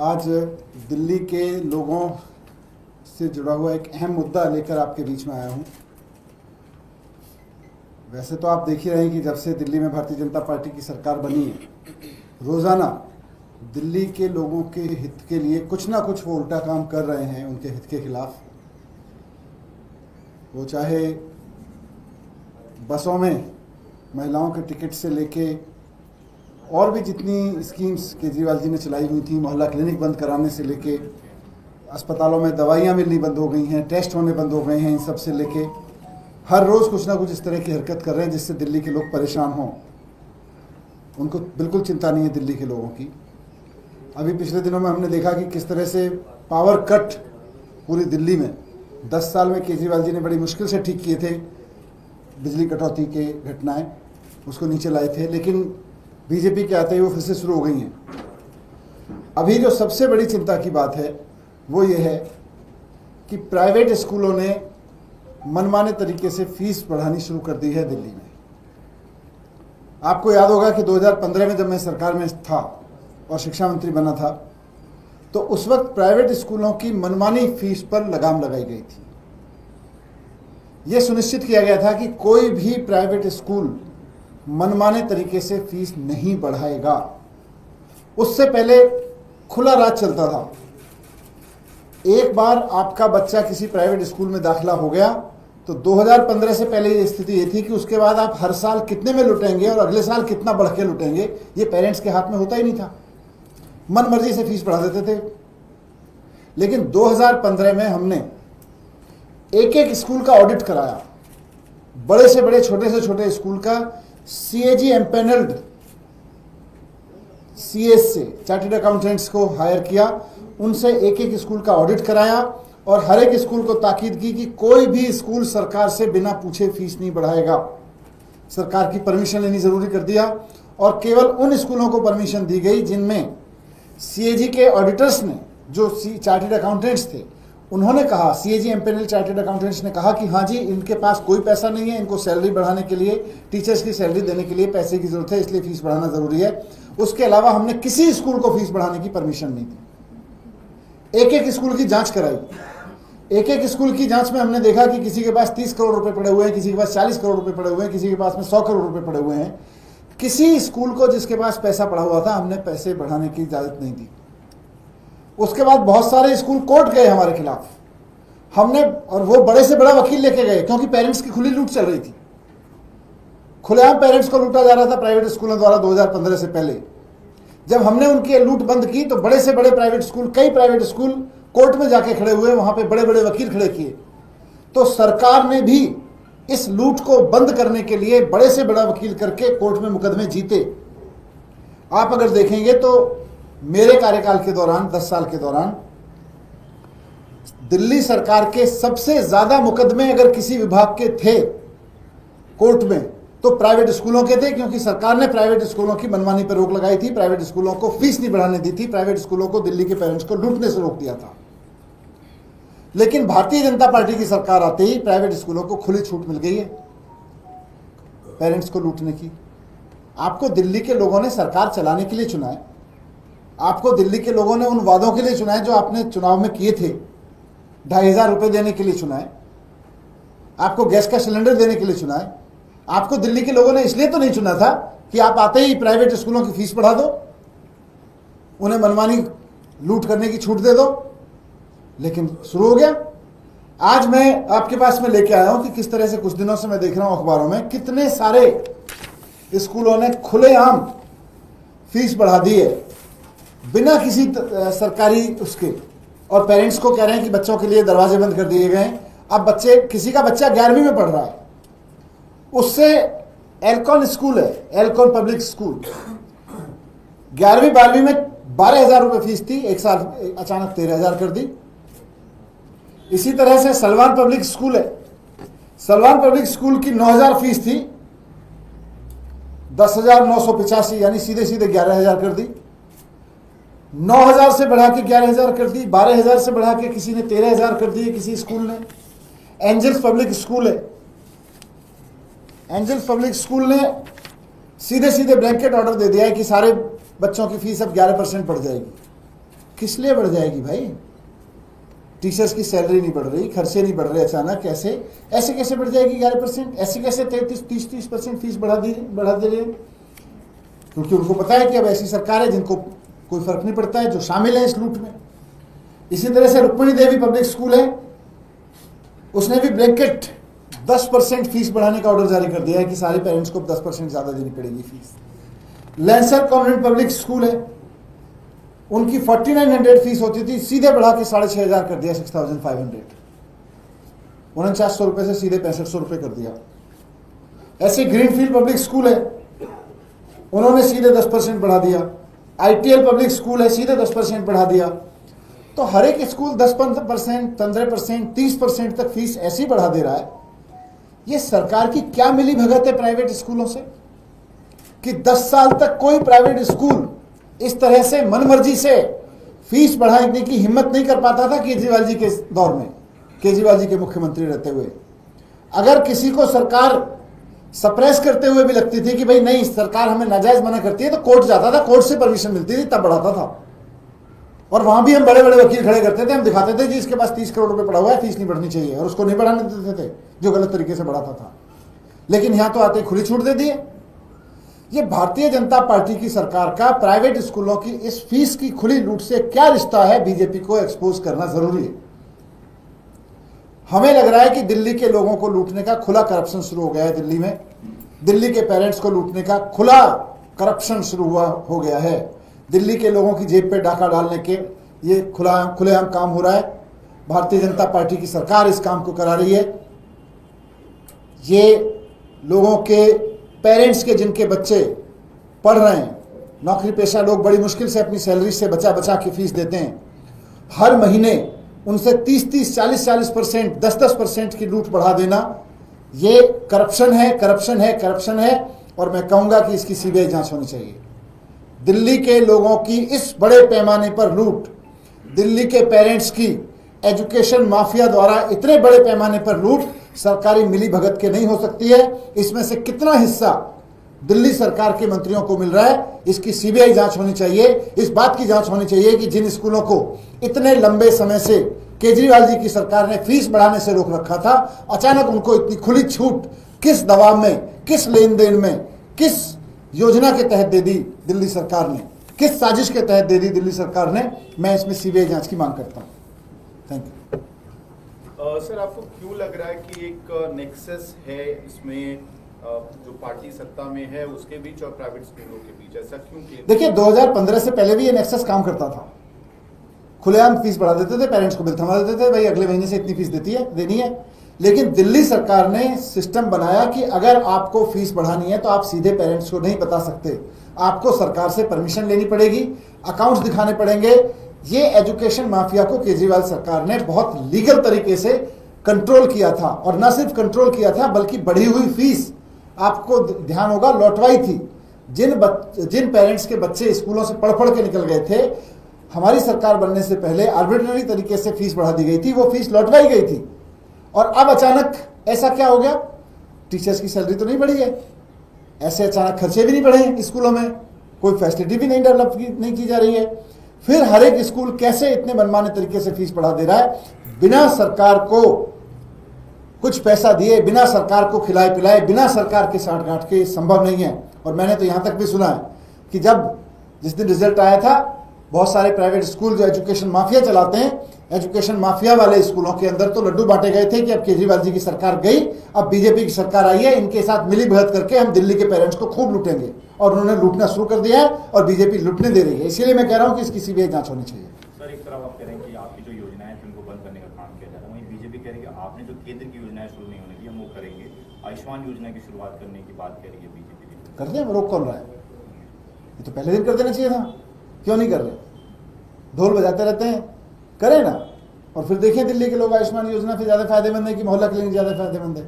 आज दिल्ली के लोगों से जुड़ा हुआ एक अहम मुद्दा लेकर आपके बीच में आया हूं। वैसे तो आप देख ही रहे हैं कि जब से दिल्ली में भारतीय जनता पार्टी की सरकार बनी है, रोज़ाना दिल्ली के लोगों के हित के लिए कुछ ना कुछ वो उल्टा काम कर रहे हैं उनके हित के खिलाफ। वो चाहे बसों में महिलाओं के टिकट से लेके और भी जितनी स्कीम्स केजरीवाल जी ने चलाई हुई थी, मोहल्ला क्लिनिक बंद कराने से लेके अस्पतालों में दवाइयाँ मिलनी बंद हो गई हैं, टेस्ट होने बंद हो गए हैं, इन सब से लेके हर रोज़ कुछ ना कुछ इस तरह की हरकत कर रहे हैं जिससे दिल्ली के लोग परेशान हों। उनको बिल्कुल चिंता नहीं है दिल्ली के लोगों की। अभी पिछले दिनों में हमने देखा कि किस तरह से पावर कट पूरी दिल्ली में 10 साल में केजरीवाल जी ने बड़ी मुश्किल से ठीक किए थे। बिजली कटौती के घटनाएं उसको नीचे लाए थे, लेकिन बीजेपी के आते ही वो फिर से शुरू हो गई हैं। अभी जो सबसे बड़ी चिंता की बात है वो ये है कि प्राइवेट स्कूलों ने मनमाने तरीके से फीस बढ़ानी शुरू कर दी है दिल्ली में। आपको याद होगा कि 2015 में जब मैं सरकार में था और शिक्षा मंत्री बना था, तो उस वक्त प्राइवेट स्कूलों की मनमानी फीस पर लगाम लगाई गई थी। यह सुनिश्चित किया गया था कि कोई भी प्राइवेट स्कूल मनमाने तरीके से फीस नहीं बढ़ाएगा। उससे पहले खुला राज चलता था। एक बार आपका बच्चा किसी प्राइवेट स्कूल में दाखिला हो गया तो 2015 से पहले ये स्थिति ये थी कि उसके बाद आप हर साल कितने में लुटेंगे और अगले साल कितना बढ़ के लुटेंगे, ये पेरेंट्स के हाथ में होता ही नहीं था। मन मर्जी से फीस बढ़ा देते थे। लेकिन 2015 में हमने एक एक स्कूल का ऑडिट कराया, बड़े से बड़े छोटे से छोटे स्कूल का। CAG एम्पेनल्ड CS से चार्टर्ड अकाउंटेंट्स को हायर किया, उनसे एक एक स्कूल का ऑडिट कराया और हर एक स्कूल को ताकीद की कि कोई भी स्कूल सरकार से बिना पूछे फीस नहीं बढ़ाएगा। सरकार की परमिशन लेनी जरूरी कर दिया और केवल उन स्कूलों को परमिशन दी गई जिनमें CAG के ऑडिटर्स ने, जो चार्टर्ड अकाउंटेंट्स थे, उन्होंने कहा, CAG एम्पेनल चार्टर्ड अकाउंटेंट्स ने कहा कि हाँ जी, इनके पास कोई पैसा नहीं है, इनको सैलरी बढ़ाने के लिए, टीचर्स की सैलरी देने के लिए पैसे की जरूरत है, इसलिए फीस बढ़ाना जरूरी है। उसके अलावा हमने किसी स्कूल को फीस बढ़ाने की परमिशन नहीं दी। एक एक स्कूल की जांच कराई। एक एक स्कूल की जांच में हमने देखा कि किसी के पास 30 करोड़ रुपए पड़े हुए हैं, किसी के पास 40 करोड़ रुपए पड़े हुए हैं, किसी के पास में 100 करोड़ रुपए पड़े हुए हैं। किसी स्कूल को जिसके पास पैसा पड़ा हुआ था, हमने पैसे बढ़ाने की इजाजत नहीं दी। उसके बाद बहुत सारे स्कूल कोर्ट गए हमारे खिलाफ। हमने, और वो बड़े से बड़ा वकील लेके गए, क्योंकि पेरेंट्स की खुली लूट चल रही थी। खुलेआम पेरेंट्स को लूटा जा रहा था प्राइवेट स्कूलों द्वारा 2015 से पहले। जब हमने उनकी लूट बंद की तो बड़े से बड़े प्राइवेट स्कूल, कई प्राइवेट स्कूल कोर्ट में जाके खड़े हुए, वहां पे बड़े बड़े वकील खड़े किए। तो सरकार ने भी इस लूट को बंद करने के लिए बड़े से बड़ा वकील करके कोर्ट में मुकदमे जीते। आप अगर देखेंगे तो मेरे कार्यकाल के दौरान, 10 साल के दौरान, दिल्ली सरकार के सबसे ज्यादा मुकदमे अगर किसी विभाग के थे कोर्ट में तो प्राइवेट स्कूलों के थे, क्योंकि सरकार ने प्राइवेट स्कूलों की मनमानी पर रोक लगाई थी, प्राइवेट स्कूलों को फीस नहीं बढ़ाने दी थी, प्राइवेट स्कूलों को दिल्ली के पेरेंट्स को लूटने से रोक दिया था। लेकिन भारतीय जनता पार्टी की सरकार आते ही प्राइवेट स्कूलों को खुली छूट मिल गई है पेरेंट्स को लूटने की। आपको दिल्ली के लोगों ने सरकार चलाने के लिए चुना है। आपको दिल्ली के लोगों ने उन वादों के लिए चुना है जो आपने चुनाव में किए थे। 2,500 रुपए देने के लिए चुना है, आपको गैस का सिलेंडर देने के लिए चुना है। आपको दिल्ली के लोगों ने इसलिए तो नहीं चुना था कि आप आते ही प्राइवेट स्कूलों की फीस बढ़ा दो, उन्हें मनमानी लूट करने की छूट दे दो। लेकिन शुरू हो गया। आज मैं आपके पास में लेके आया हूं कि किस तरह से कुछ दिनों से मैं देख रहा हूं अखबारों में, कितने सारे स्कूलों ने खुलेआम फीस बढ़ा दी है बिना किसी सरकारी उसके, और पेरेंट्स को कह रहे हैं कि बच्चों के लिए दरवाजे बंद कर दिए गए। अब किसी का बच्चा 11वीं में पढ़ रहा है, उससे एल्कॉन स्कूल है, एल्कॉन पब्लिक स्कूल, 11वीं 12वीं में 12,000 रुपए फीस थी, एक साल अचानक 13,000 कर दी। इसी तरह से सलवान पब्लिक स्कूल है, सलवान पब्लिक स्कूल की 9,000 फीस थी, 10,985 यानी सीधे सीधे 11,000 कर दी। 9,000 से बढ़ा के 11,000 कर दी। 12,000 से बढ़ा के किसी ने 13,000 कर दिए किसी स्कूल ने। एंजल्स पब्लिक स्कूल है, एंजल्स पब्लिक स्कूल ने सीधे सीधे ब्लैंकेट ऑर्डर दे दिया है कि सारे बच्चों की फीस अब 11% बढ़ जाएगी। किस लिए बढ़ जाएगी भाई? टीचर्स की सैलरी नहीं बढ़ रही, खर्चे नहीं बढ़ रहे अचानक, ऐसे कैसे बढ़ जाएगी 11%? ऐसे कैसे 33-30% फीस बढ़ा दे रहे हैं? क्योंकि उनको पता है कि अब ऐसी सरकार है जिनको कोई फर्क नहीं पड़ता है, जो शामिल है इस लूट में। इसी तरह से रुक्मिणी देवी पब्लिक स्कूल है, उसने भी ब्लैंकेट 10% फीस बढ़ाने का ऑर्डर जारी कर दिया है कि सारे पेरेंट्स को 10% ज्यादा देनी पड़ेगी fees. Lancer convent public school है, उनकी 4900 फीस होती थी, सीधे बढ़ा के 6500 कर दिया, 6500, 4900 रुपए से सीधे 6500 रुपए कर दिया। ऐसे ग्रीनफील्ड पब्लिक स्कूल है, उन्होंने सीधे 10% बढ़ा दिया। आईटीएल पब्लिक स्कूल है, सीधे 10% बढ़ा दिया। तो हर एक स्कूल 10%, 15%, 30% तक फीस ऐसी बढ़ा दे रहा है। ये सरकार की क्या मिली भगत है प्राइवेट स्कूलों से कि 10 साल तक कोई प्राइवेट स्कूल इस तरह से मनमर्जी से फीस बढ़ाने की हिम्मत नहीं कर पाता था केजरीवाल जी के दौर में, केजरीवाल जी के मुख्यमंत्री रहते हुए। अगर किसी को सरकार सप्रेस करते हुए भी लगती थी कि भाई नहीं, सरकार हमें नाजायज मना करती है, तो कोर्ट जाता था, कोर्ट से परमिशन मिलती थी, तब बढ़ाता था। और वहां भी हम बड़े बड़े वकील खड़े करते थे, हम दिखाते थे कि इसके पास 30 करोड़ रुपए पड़ा हुआ है, फीस नहीं बढ़नी चाहिए, और उसको नहीं बढ़ाने देते थे जो गलत तरीके से बढ़ाता था। लेकिन यहां तो आते खुली छूट दे दिए। ये भारतीय जनता पार्टी की सरकार का प्राइवेट स्कूलों की इस फीस की खुली लूट से क्या रिश्ता है, बीजेपी को एक्सपोज करना जरूरी है। हमें लग रहा है कि दिल्ली के लोगों को लूटने का खुला करप्शन शुरू हो गया है। दिल्ली में दिल्ली के पेरेंट्स को लूटने का खुला करप्शन शुरू हो गया है। दिल्ली के लोगों की जेब पे डाका डालने के ये खुलेआम काम हो रहा है। भारतीय जनता पार्टी की सरकार इस काम को करा रही है। ये लोगों के पेरेंट्स के जिनके बच्चे पढ़ रहे हैं, नौकरी पेशा लोग बड़ी मुश्किल से अपनी सैलरी से बचा बचा के फीस देते हैं, हर महीने उनसे 30-30, 40-40%, 10-10% की लूट बढ़ा देना, ये करप्शन है, करप्शन है, करप्शन है। और मैं कहूंगा कि इसकी सीबीआई जांच होनी चाहिए। दिल्ली के लोगों की इस बड़े पैमाने पर लूट, दिल्ली के पेरेंट्स की एजुकेशन माफिया द्वारा इतने बड़े पैमाने पर लूट सरकारी मिली भगत के नहीं हो सकती है। इसमें से कितना हिस्सा दिल्ली सरकार के मंत्रियों को मिल रहा है, इसकी सीबीआई जांच होनी चाहिए। इस बात की जांच होनी चाहिए कि जिन स्कूलों को इतने लंबे समय से केजरीवाल जी की सरकार ने फीस बढ़ाने से रोक रखा था, अचानक उनको इतनी खुली छूट किस दबाव में, किस लेन देन में, किस योजना के तहत दे दी दिल्ली सरकार ने, किस साजिश के तहत दे दी दिल्ली सरकार ने। मैं इसमें सीबीआई जांच की मांग करता हूं। Thank you. सर, आपको क्यों लग रहा है कि एक नेक्सस है इसमें, जो पार्टी सत्ता में है उसके बीच और प्राइवेट स्कूलों के बीच, ऐसा क्यों? देखिए, 2015 से पहले भी ये नेक्सस काम करता था। खुलेआम फीस बढ़ा देते थे, पेरेंट्स को बिल थमा देते थे, भाई अगले महीने से इतनी फीस देनी है। लेकिन दिल्ली सरकार ने सिस्टम बनाया कि अगर आपको फीस बढ़ानी है तो आप सीधे पेरेंट्स को नहीं बता सकते, आपको सरकार से परमिशन लेनी पड़ेगी, अकाउंट्स दिखाने पड़ेंगे। ये एजुकेशन माफिया को केजरीवाल सरकार ने बहुत लीगल तरीके से कंट्रोल किया था, और न सिर्फ कंट्रोल किया था बल्कि बढ़ी हुई फीस, आपको ध्यान होगा, लौटवाई थी। जिन पेरेंट्स के बच्चे स्कूलों से पढ़ के निकल गए थे, हमारी सरकार बनने से पहले आर्बिट्ररी तरीके से फीस बढ़ा दी गई थी, वो फीस लौटवाई गई थी। और अब अचानक ऐसा क्या हो गया? टीचर्स की सैलरी तो नहीं बढ़ी है, ऐसे अचानक खर्चे भी नहीं बढ़े स्कूलों में, कोई फैसिलिटी भी नहीं डेवलप नहीं की जा रही है। फिर हर एक स्कूल कैसे इतने मनमाने तरीके से फीस बढ़ा दे रहा है, बिना सरकार को कुछ पैसा दिए, बिना सरकार को खिलाए पिलाए, बिना सरकार के साठ गांठ के संभव नहीं है। और मैंने तो यहां तक भी सुना है कि जिस दिन रिजल्ट आया था, बहुत सारे प्राइवेट स्कूल जो एजुकेशन माफिया चलाते हैं, एजुकेशन माफिया वाले स्कूलों के अंदर तो लड्डू बांटे गए थे कि अब केजरीवाल जी की सरकार गई, अब बीजेपी की सरकार आई है, इनके साथ मिली भगत करके हम दिल्ली के पेरेंट्स को खूब लूटेंगे। और उन्होंने लूटना शुरू कर दिया है और बीजेपी लूटने दे रही है। इसीलिए मैं कह रहा हूं कि इसकी सीबीआई जांच होनी चाहिए। सर, एक तरफ आप कह रहे हैं कि आपकी जो योजना है उनको बंद करने का काम किया जा रहा है, वहीं बीजेपी कह रही है कि आपने जो केंद्र की योजनाएं शुरू नहीं होने दी, हम वो करेंगे। आयुष्मान योजना की शुरुआत करने की बात कह रही है बीजेपी। कर दें, रोक कौन रहा है? ये तो पहले दिन कर देना चाहिए था, क्यों नहीं कर रहे? ढोल बजाते रहते हैं, करें ना। और फिर देखें दिल्ली के लोग आयुष्मान योजना फिर ज्यादा फायदेमंद है कि मोहल्ला क्लिनिक ज्यादा फायदेमंद है,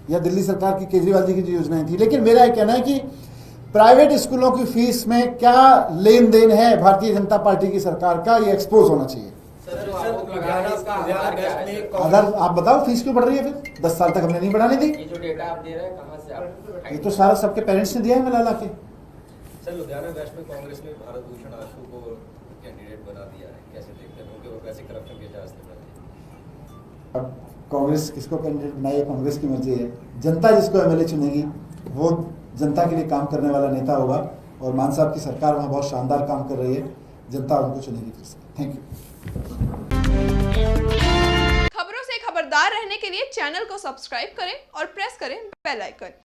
या दिल्ली सरकार की केजरीवाल जी की जो योजनाएं थी। लेकिन मेरा यह कहना है कि प्राइवेट स्कूलों की फीस में क्या लेन देन है भारतीय जनता पार्टी की सरकार का, ये एक्सपोज होना चाहिए। अगर आप बताओ फीस क्यों बढ़ रही है? फिर 10 साल तक हमने नहीं बढ़ाने दी। ये जो डेटा आप दे रहे हैं कहां से आप? ये तो सारा सबके पेरेंट्स ने दिया है मिला ला के। सर, लुधियाना वेस्ट में कांग्रेस ने भारत भूषण आशु को कैंडिडेट बना दिया है, कैसे देखते हैं क्योंकि वैसे करप्शन के चार्ज थे पहले। अब कांग्रेस किसको कैंडिडेट बनाए, कांग्रेस की मर्जी है। जनता जिसको एमएलए चुनेगी वो जनता के लिए काम करने वाला नेता होगा, और मान साहब की सरकार वहाँ बहुत शानदार काम कर रही है, जनता उनको चुनेगी फिर से। Thank you. खबरों से खबरदार रहने के लिए चैनल को सब्सक्राइब करें और प्रेस करें बेल आइकन।